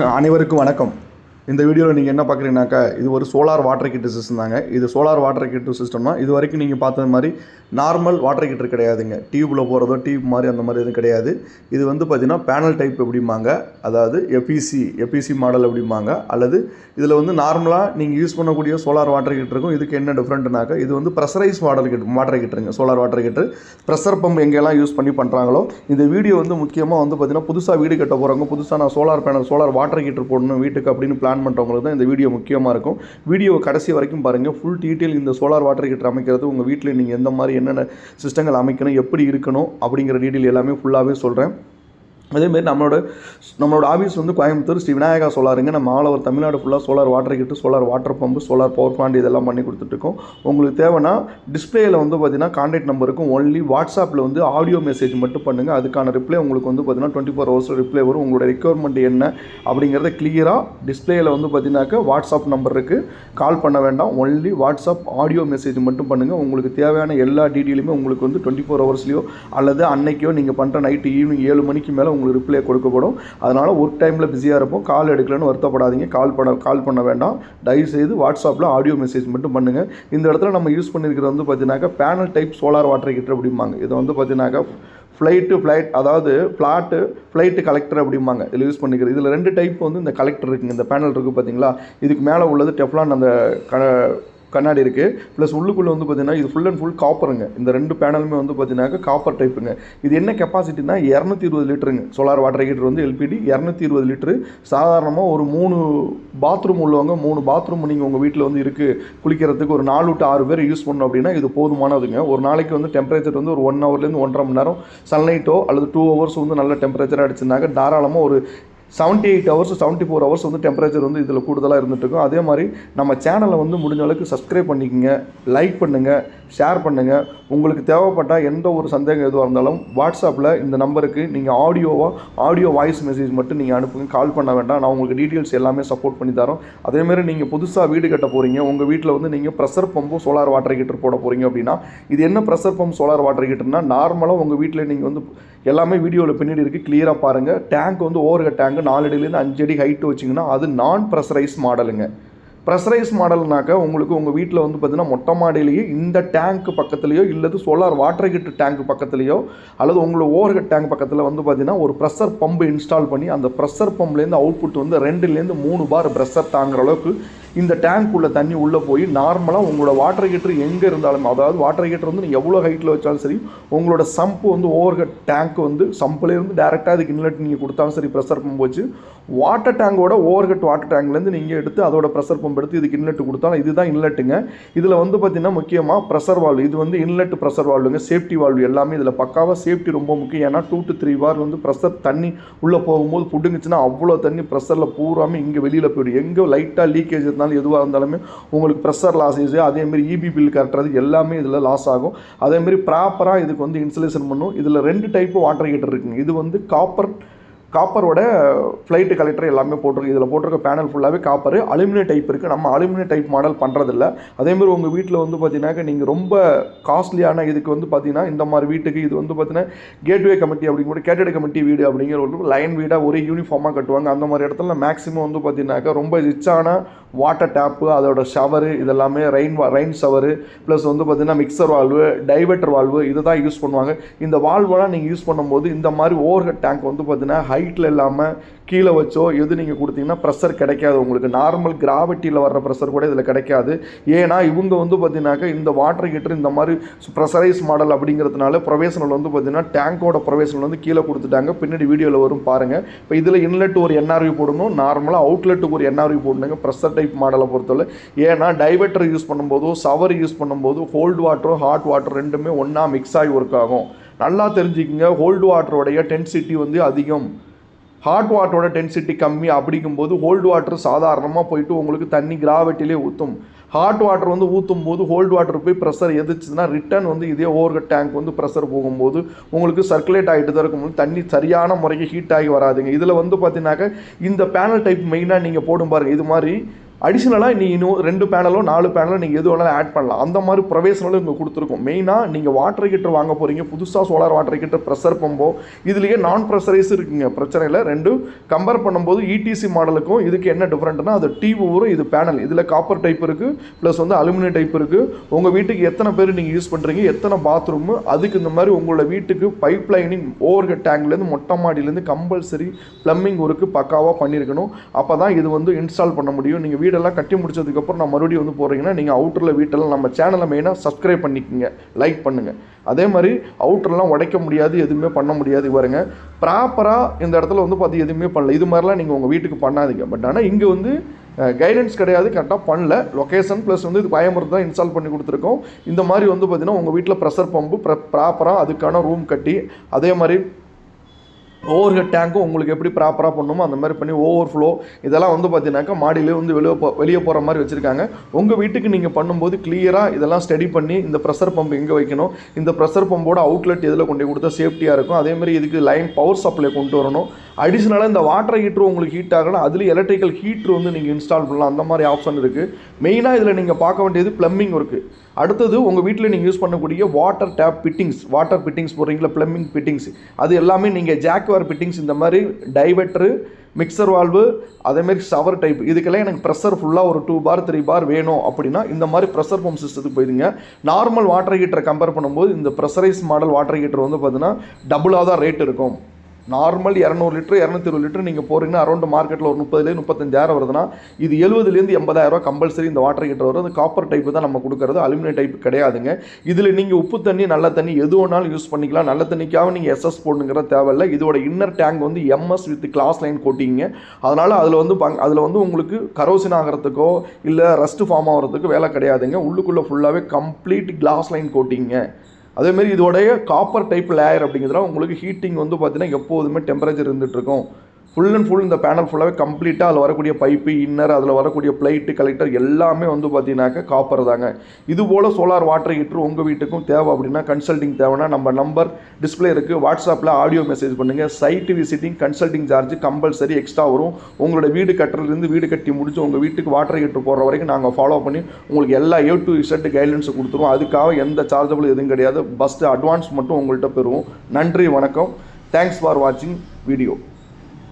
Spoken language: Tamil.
அனைவருக்கும் வணக்கம். இந்த வீடியோவில் நீங்கள் என்ன பார்க்குறீங்கனாக்கா, இது ஒரு சோலார் வாட்டர் ஹீட்டர் சிஸ்டம் தாங்க. இது சோலார் வாட்டர் ஹீட்டர் சிஸ்டம்னா இது வரைக்கும் நீங்கள் பார்த்தது மாதிரி நார்மல் வாட்டர் ஹீட்டர் கிடையாதுங்க. டியூப்பில் போகிறதோ டியூப் மாதிரி அந்த மாதிரி எதுவும் கிடையாது. இது வந்து பார்த்திங்கன்னா பேனல் டைப் எப்படிம்பாங்க, அதாவது எபிசி மாடல் எப்படிம்பாங்க, அல்லது இதில் வந்து நார்மலாக நீங்கள் யூஸ் பண்ணக்கூடிய சோலார் வாட்டர் ஹீட்டருக்கும் இதுக்கு என்ன டிஃப்ரெண்ட்னாக்கா, இது வந்து ப்ரெஷரைஸ் வாட்டர் ஹீட்டருங்க. Solar water heater pressure pump எங்கெல்லாம் யூஸ் பண்ணி பண்ணுறாங்களோ. இந்த வீடியோ வந்து முக்கியமாக வந்து பார்த்திங்கன்னா புதுசாக வீடு கட்ட போகிறவங்க, புதுசாக நான் சோலார் வாட்டர் ஹீட்டர் போடணும் வீட்டுக்கு அப்படின்னு பிளான் பண்ணுறவங்களுக்கு தான் இந்த வீடியோ முக்கியமாக இருக்கும். வீடியோவை கடைசி வரைக்கும் பாருங்கள். ஃபுல் டீட்டெயில் இந்த சோலார் வாட்டர் ஹீட்டர் அமைக்கிறது, உங்கள் வீட்டில் நீங்கள் எந்த மாதிரி என்னென்ன சிஸ்டங்கள் அமைக்கணும், எப்படி இருக்கணும் அப்படிங்கிற டீட்டெயில் எல்லாமே ஃபுல்லாகவே சொல்கிறேன். அதேமாரி நம்மளோட ஆஃபீஸ் வந்து கோயம்புத்தூர் ஸ்ரீ விநாயகா சோலாருங்க. நம்ம ஆல் ஓவர் தமிழ்நாடு ஃபுல்லாக solar water heater, solar water pump, solar power plant இதெல்லாம் பண்ணி கொடுத்துட்ருக்கோம். உங்களுக்கு தேவைன்னா டிஸ்பிளேயில் வந்து பார்த்திங்கன்னா கான்டாக்ட் நம்பருக்கும் ஒன்லி வாட்ஸ்அப்பில் வந்து ஆடியோ மெசேஜ் மட்டும் பண்ணுங்கள். அதுக்கான ரிப்ளை உங்களுக்கு வந்து பார்த்திங்கன்னா 24 hours ரிப்ளை வரும். உங்களோட ரெக்யர்மெண்ட் என்ன அப்படிங்கிறத கிளியராக டிஸ்பிளேயில் வந்து பார்த்திங்கனாக்கா வாட்ஸ்அப் நம்பர் இருக்குது. கால் பண்ண வேண்டாம், ஒன்லி வாட்ஸ்அப் ஆடியோ மெசேஜ் மட்டும் பண்ணுங்கள். உங்களுக்கு தேவையான எல்லா டீட்டெயிலுமே உங்களுக்கு வந்து 24 hours அல்லது அன்னைக்கோ நீங்கள் பண்ணுற நைட்டு ஈவினிங் 7 மணிக்கு மேலே உங்களுக்கு ரிப்ளை கொடுக்கப்படும். அதனால் ஒரு டைமில் பிஸியாக இருப்போம், கால் எடுக்கலன்னு வருத்தப்படாதீங்க. கால் பண்ண வேண்டாம். தயவுசெய்து வாட்ஸ்அப்பில் ஆடியோ மெசேஜ் மட்டும் பண்ணுங்கள். இந்த இடத்துல நம்ம யூஸ் பண்ணியிருக்கிறது வந்து பார்த்தீங்கன்னாக்கா panel type solar water heater அப்படிம்பாங்க. இதை வந்து பார்த்தீங்கன்னாக்கா ஃப்ளைட் அதாவது ஃப்ளைட்டு கலெக்டர் அப்படிம்பாங்க. இதில் யூஸ் பண்ணிக்கிறது. இதில் 2 டைப் வந்து இந்த கலெக்டர் இருக்குங்க. இந்த பேனல் இருக்குது பார்த்தீங்களா, இதுக்கு மேலே உள்ளது டெஃப்லான் அந்த கண்ணாடி இருக்குது. ப்ளஸ் உள்ளுக்குள்ளே வந்து பார்த்திங்கன்னா இது ஃபுல் அண்ட் ஃபுல் காப்பருங்க. இந்த 2 பேனலுமே வந்து பார்த்தீங்கன்னாக்கா காப்பர் டைப்புங்க. இது என்ன கெப்பாசிட்டினா 220 லிட்டருங்க. சோலார் வாட்டர் ஹீட்டர் வந்து எல்பிடி 220 லிட்டரு. சாதாரணமாக ஒரு 3 பாத்ரூம் உள்ளவங்க, 3 பாத்ரூம் நீங்கள் உங்கள் வீட்டில் வந்து இருக்குது குளிக்கிறதுக்கு ஒரு 4 to 6 பேர் யூஸ் பண்ணணும் அப்படின்னா இது போதுமானதுங்க. ஒரு நாளைக்கு வந்து டெம்பரேச்சர் வந்து ஒரு 1 hourலேருந்து 1.5 மணி நேரம் சன்லைட்டோ அல்லது 2 hours வந்து நல்ல டெம்பரேச்சராக அடிச்சிருந்தாங்க தாராளமாக ஒரு 78 hours 74 hours வந்து டெம்பரேச்சர் வந்து இதில் கூடுதலாக இருந்துகிட்ருக்கும். அதே மாதிரி நம்ம சேனலை வந்து முடிஞ்ச அளவுக்கு சப்ஸ்கிரைப் பண்ணிக்கோங்க, லைக் பண்ணுங்கள், ஷேர் பண்ணுங்கள். உங்களுக்கு தேவைப்பட்டால் எந்த ஒரு சந்தேகம் எதுவாக இருந்தாலும் வாட்ஸ்அப்பில் இந்த நம்பருக்கு நீங்கள் ஆடியோ வாய்ஸ் மெசேஜ் மட்டும் நீங்கள் அனுப்புங்க. கால் பண்ண வேண்டாம். நான் உங்களுக்கு டீட்டெயில்ஸ் எல்லாமே சப்போர்ட் பண்ணி தரோம். அதேமாதிரி நீங்கள் புதுசாக வீடு கட்ட போகிறீங்க, உங்கள் வீட்டில் வந்து நீங்கள் ப்ரெஷர் பம்பும் சோலார் வாட்டர் ஹீட்டர் போட போகிறீங்க அப்படின்னா, இது என்ன ப்ரெஷர் பம்ப் சோலார் வாட்டர் ஹீட்டர்னா, நார்மலாக உங்கள் வீட்டில் நீங்கள் வந்து எல்லாமே வீடியோவில் பின்னாடி இருக்குது, கிளியராக பாருங்கள். டேங்க் வந்து ஓவர் டேங்க் 4 அடியிலேருந்து 5 அடி ஹைட்டு வச்சிங்கன்னா அது நான் ப்ரெஷரைஸ் மாடலுங்க. ப்ரெஷரைஸ் மாடல்னாக்கா உங்களுக்கு உங்கள் வீட்டில் வந்து பார்த்திங்கன்னா மொட்டை மாடியிலேயே இந்த டேங்க் பக்கத்துலையோ இல்லது சோலார் வாட்டர் ஹீட்டர் டேங்க் பக்கத்துலையோ அல்லது உங்களோட ஓவர் டேங்க் பக்கத்தில் வந்து பார்த்திங்கன்னா ஒரு ப்ரெஷர் பம்பு இன்ஸ்டால் பண்ணி அந்த ப்ரெஷர் பம்ப்லேருந்து அவுட்புட் வந்து 2லேருந்து 3 பார் ப்ரெஷர் தாங்குற அளவுக்கு இந்த டேங்க் உள்ள தண்ணி உள்ளே போய் நார்மலாக உங்களோட வாட்டர் ஹீட்டர் எங்கே இருந்தாலும், அதாவது வாட்டர் ஹீட்டர் வந்து நீங்கள் எவ்வளோ ஹைட்டில் வச்சாலும் சரி, உங்களோட சம்பு வந்து ஓவர் ஹெட் டேங்க் வந்து சம்புலேருந்து டேரெக்டாக அதுக்கு இன்லெட் நீங்கள் கொடுத்தாலும் சரி, ப்ரெஷர் பம்ப் வச்சு வாட்டர் டேங்கோட ஓவர் ஹெட் வாட்டர் டேங்க்லேருந்து நீங்கள் எடுத்து அதோட ப்ரெஷர் பம்ப் எடுத்து இதுக்கு இன்லெட் கொடுத்தாலும் இதுதான் இன்லெட்டுங்க. இதில் வந்து பார்த்திங்கன்னா முக்கியமாக ப்ரெஷர் வால்வு, இது வந்து இன்லெட் ப்ரெஷர் வால்வுங்க. சேஃப்டி வால்வு எல்லாமே இதில் பக்காவாக சேஃப்டி ரொம்ப முக்கியம். ஏன்னா 2 to 3 பார் வந்து ப்ரெஷர் தண்ணி உள்ளே போகும்போது புடுங்குச்சுன்னா அவ்வளோ தண்ணி ப்ரெஷரில் பூராமல் இங்கே வெளியில் போய்டும். எங்கே லைட்டாக லீக்கேஜ் இருந்தாலும் எதுவாக இருந்தாலுமே உங்களுக்கு ப்ரெஷர் லாஸ் ஆகுது. அதேமாரி இபி பில் கட்டுறது எல்லாமே இதில் லாஸ் ஆகும். அதேமாரி ப்ராப்பராக இதுக்கு வந்து இன்சுலேஷன் பண்ணும். இதில் 2 டைப்பு வாட்டர் ஹீட்டர் இருக்குங்க. இது வந்து காப்பரோட ஃப்ளைட்டு கலெக்டர் எல்லாமே போட்டிருக்கு. இதில் போட்டிருக்க பேனல் ஃபுல்லாகவே காப்பர். அலுமினியம் டைப் இருக்குது. நம்ம அலுமினியம் டைப் மாடல் பண்ணுறதில்ல. அதேமாதிரி உங்கள் வீட்டில் வந்து பார்த்தீங்கன்னாக்கா நீங்கள் ரொம்ப காஸ்ட்லியான இதுக்கு வந்து பார்த்தீங்கன்னா இந்த மாதிரி வீட்டுக்கு இது வந்து பார்த்தீங்கன்னா கேட்வே கமிட்டி அப்படிங்கிற கேட்டட் கமிட்டி வீடு அப்படிங்கிற ஒரு லைன் வீடாக ஒரே யூனிஃபார்மாக கட்டுவாங்க. அந்த மாதிரி இடத்துல மேக்ஸிமம் வந்து பார்த்தீங்கன்னாக்கா ரொம்ப ரிச்சான வாட்டர் டேப்பு, அதோட ஷவரு இதெல்லாமே ரெயின் ஷவரு ப்ளஸ் வந்து பார்த்திங்கன்னா மிக்சர் வால்வு, டைவர்ட்டர் வால்வு இதை தான் யூஸ் பண்ணுவாங்க. இந்த வால்வெல்லாம் நீங்கள் யூஸ் பண்ணும்போது இந்த மாதிரி ஓவர் ஹெட் டேங்க் வந்து பார்த்திங்கன்னா ஹைட்டில் இல்லாமல் கீழே வச்சோ எது நீங்கள் கொடுத்தீங்கன்னா ப்ரெஷர் கிடைக்காது. உங்களுக்கு நார்மல் கிராவிட்டியில் வர்ற ப்ரெஷர் கூட இதில் கிடைக்காது. ஏன்னா இவங்க வந்து பார்த்தீங்கன்னாக்கா இந்த வாட்டர் ஹீட்டர் இந்த மாதிரி ப்ரெஷரைஸ் மாடல் அப்படிங்கிறதுனால ப்ரொவேஷனல் வந்து பார்த்தீங்கன்னா டேங்கோட ப்ரொவேஷனல் வந்து கீழே கொடுத்துட்டாங்க. பின்னாடி வீடியோவில் வரும் பாருங்கள். இப்போ இதில் இன்லெட் ஒரு NRV போடணும், நார்மலாக அவுட்லெட்டுக்கு ஒரு NRV போடணுங்க ப்ரெஷர் டைப் மாடலை பொறுத்தவரை. ஏன்னா டைவர்ட்டர் யூஸ் பண்ணும்போதோ சவர் யூஸ் பண்ணும்போது ஹோல்டு வாட்டரும் ஹாட் வாட்டர் ரெண்டுமே ஒன்றா மிக்ஸ் ஆகி ஒர்க் ஆகும். நல்லா தெரிஞ்சுக்கிங்க. ஹோல்டு வாட்டரோடைய டென்சிட்டி வந்து அதிகம், ஹாட் வாட்டரோட டென்சிட்டி கம்மி. அப்படிங்கும்போது ஹோல்டு வாட்டர் சாதாரணமாக போயிட்டு உங்களுக்கு தண்ணி கிராவிட்டிலே ஊற்றும். ஹாட் வாட்டர் வந்து ஊற்றும் போது ஹோல்டு வாட்டர் போய் ப்ரெஷர் எதிர்ச்சுன்னா ரிட்டர்ன் வந்து இதே ஓவர் டேங்க் வந்து ப்ரெஷர் போகும்போது உங்களுக்கு சர்க்குலேட் ஆகிட்டு தான் இருக்கும்போது தண்ணி சரியான முறைக்கு ஹீட் ஆகி வராதுங்க. இதில் வந்து பார்த்தீங்கன்னாக்கா இந்த பேனல் டைப் மெயினாக நீங்கள் போடும் பாருங்கள். இது மாதிரி அடிஷ்னலாக நீ இன்னும் 2 பேனலோ 4 பேனலோ நீங்கள் எது வேணாலும் ஆட் பண்ணலாம். அந்த மாதிரி ப்ரொவிஷனலும் இங்கே கொடுத்துருக்கோம். மெயினாக நீங்கள் வாட்டர் ஹீட்டர் வாங்க போகிறீங்க, புதுசாக சோலார் வாட்டர் ஹீட்டர் ப்ரெஷர் பம்போ இதுலேயே நான் ப்ரெஷரைஸ் இருக்குங்க, பிரச்சனை இல்லை. ரெண்டும் கம்பேர் பண்ணும்போது இடிசி மாடலுக்கும் இதுக்கு என்ன டிஃப்ரெண்ட்னா அது டியூப் வரும், இது பேனல். இதில் காப்பர் டைப் இருக்குது, ப்ளஸ் வந்து அலுமினியம் டைப் இருக்குது. உங்கள் வீட்டுக்கு எத்தனை பேர் நீங்கள் யூஸ் பண்ணுறீங்க, எத்தனை பாத்ரூமு, அதுக்கு இந்த மாதிரி உங்களோட வீட்டுக்கு பைப் லைனிங் ஓவர் ஹெட் டேங்க்லேருந்து மொட்டை மாடியிலேருந்து கம்பல்சரி ப்ளம்பிங் ஒர்க்கு பக்காவாக பண்ணியிருக்கணும். அப்போ தான் இது வந்து இன்ஸ்டால் பண்ண முடியும். நீங்கள் வீடெல்லாம் கட்டி முடிச்சதுக்கப்புறம் நான் மறுபடியும் வந்து போகிறீங்கன்னா நீங்கள் அவுட்டரில் வீட்டெல்லாம் நம்ம சேனலை மெயினாக சப்ஸ்கிரைப் பண்ணிக்கோங்க, லைக் பண்ணுங்கள். அதே மாதிரி அவுட்டர்லாம் உடைக்க முடியாது, எதுவுமே பண்ண முடியாது. பாருங்க ப்ராப்பராக இந்த இடத்துல வந்து பார்த்து எதுவுமே பண்ணல. இது மாதிரிலாம் நீங்கள் உங்கள் வீட்டுக்கு பண்ணாதீங்க. பட் ஆனால் இங்கே வந்து கைடன்ஸ் கிடையாது, கரெக்டாக பண்ணல. லொக்கேஷன் ப்ளஸ் வந்து இது கோயம்புத்தூர் தான் இன்ஸ்டால் பண்ணி கொடுத்துருக்கோம். இந்த மாதிரி வந்து பார்த்தீங்கன்னா உங்கள் வீட்டில் ப்ரெஷர் பம்பு ப்ராப்பராக அதுக்கான ரூம் கட்டி, அதே மாதிரி ஓவர் ஹெட் டேங்க்கும் உங்களுக்கு எப்படி ப்ராப்பராக பண்ணணுமோ அந்த மாதிரி பண்ணி ஓவர் ஃப்ளோ இதெல்லாம் வந்து பார்த்தீங்கன்னாக்கா மாடியிலே வந்து வெளியே போகிற மாதிரி வச்சுருக்காங்க. உங்கள் வீட்டுக்கு நீங்கள் பண்ணும்போது கிளியராக இதெல்லாம் ஸ்டடி பண்ணி இந்த ப்ரெஷர் பம்ப் எங்கே வைக்கணும், இந்த ப்ரெஷர் பம்போட அவுட்லெட் எதில் கொண்டு கொடுத்தா சேஃப்டியாக இருக்கும், அதேமாதிரி இதுக்கு லைன் பவர் சப்ளை கொண்டு வரணும். அடிஷ்னலாக இந்த வாட்டர் ஹீட்டர் உங்களுக்கு ஹீட் ஆகணும், அதில் எலக்ட்ரிக்கல் ஹீட்ரு வந்து நீங்கள் இன்ஸ்டால் பண்ணலாம். அந்த மாதிரி ஆப்ஷன் இருக்குது. மெயினாக இதில் நீங்கள் பார்க்க வேண்டியது ப்ளம்பிங் ஒர்க்கு. அடுத்தது உங்கள் வீட்டில் நீங்கள் யூஸ் பண்ணக்கூடிய water tape fittings, water fittings போடுறீங்களா, ப்ளம்பிங் ஃபிட்டிங்ஸ், அது எல்லாமே நீங்கள் ஜாக்வார் ஃபிட்டிங்ஸ், இந்த மாதிரி டைவெட்ரு, மிக்சர் வால்வு, அதேமாரி ஷவர் டைப், இதுக்கெல்லாம் எனக்கு ப்ரெஷர் ஃபுல்லாக ஒரு 2 பார் 3 பார் வேணும் அப்படின்னா இந்த மாதிரி ப்ரெஷர் பம்ப் சிஸ்டத்துக்கு போயிடுங்க. நார்மல் வாட்டர் ஹீட்டரை கம்பேர் பண்ணும்போது இந்த ப்ரெஷரைஸ் மாடல் வாட்டர் ஹீட்டர் வந்து பார்த்தீங்கன்னா டபுளாக தான் ரேட் இருக்கும். நார்மல் 200 லிட்டர் 220 லிட்டர் நீங்கள் போகிறீங்கன்னா அரௌண்ட் மார்க்கெட்டில் ஒரு 30,000 35,000 வருதுன்னா இது 70,000 80,000 கம்பல்சரி இந்த வாட்டர் ஹீட்டர் வரும். அது காப்பர் டைப்பு தான் நம்ம கொடுக்குறது, அலுமினியம் டைப் கிடையாதுங்க. இதில் நீங்கள் உப்பு தண்ணி நல்ல தண்ணி எது வேணாலும் யூஸ் பண்ணிக்கலாம். நல்ல தண்ணிக்காக நீங்கள் எஸ்எஸ் போடணுங்கிற தேவையில்லை. இதோட இன்னர் டேங்க் வந்து எம்எஸ் வித் கிளாஸ் லைன் கோட்டிங்க. அதனால் அதில் வந்து உங்களுக்கு கரோசின் ஆகிறதுக்கோ இல்லை ரஸ்ட் ஃபார்ம் ஆகிறதுக்கோ வேலை கிடையாதுங்க. உள்ளுக்குள்ளே ஃபுல்லாகவே கம்ப்ளீட் கிளாஸ் லைன் கோட்டிங்க. அதேமாரி இதோடைய காப்பர் டைப் லேயர் அப்படிங்கிறதுல உங்களுக்கு ஹீட்டிங் வந்து பார்த்தீங்கன்னா எப்போதுமே டெம்பரேச்சர் இருந்துகிட்ருக்கும். ஃபுல் அண்ட் ஃபுல் இந்த பேனல் ஃபுல்லாகவே கம்ப்ளீட்டாக அதில் வரக்கூடிய பைப்பு இன்னர், அதில் வரக்கூடிய பிளைட்டு கலெக்டர் எல்லாமே வந்து பார்த்தீங்கன்னாக்கா காப்பர் தாங்க. இது போல் சோலார் வாட்டர் ஹீட்டர் உங்கள் வீட்டுக்கும் தேவை அப்படின்னா கன்சல்டிங் தேவைன்னா நம்ம நம்பர் டிஸ்பிளே இருக்குது, வாட்ஸ்அப்பில் ஆடியோ மெசேஜ் பண்ணுங்கள். Site visiting consulting charge compulsory extra வரும். உங்களோட வீடு கட்டுறதுலேருந்து வீடு கட்டி முடிச்சு உங்கள் வீட்டுக்கு வாட்டர் ஹீட்டர் போடுற வரைக்கும் நாங்கள் ஃபாலோ பண்ணி உங்களுக்கு எல்லா A to Z கைட்லைன்ஸை கொடுத்துருவோம். அதுக்காக எந்த சார்ஜபிள் எதுவும் கிடையாது. பஸ்ட்டு அட்வான்ஸ் மட்டும் உங்கள்கிட்ட பெறுவோம். நன்றி, வணக்கம். தேங்க்ஸ் ஃபார் வாட்சிங் வீடியோ.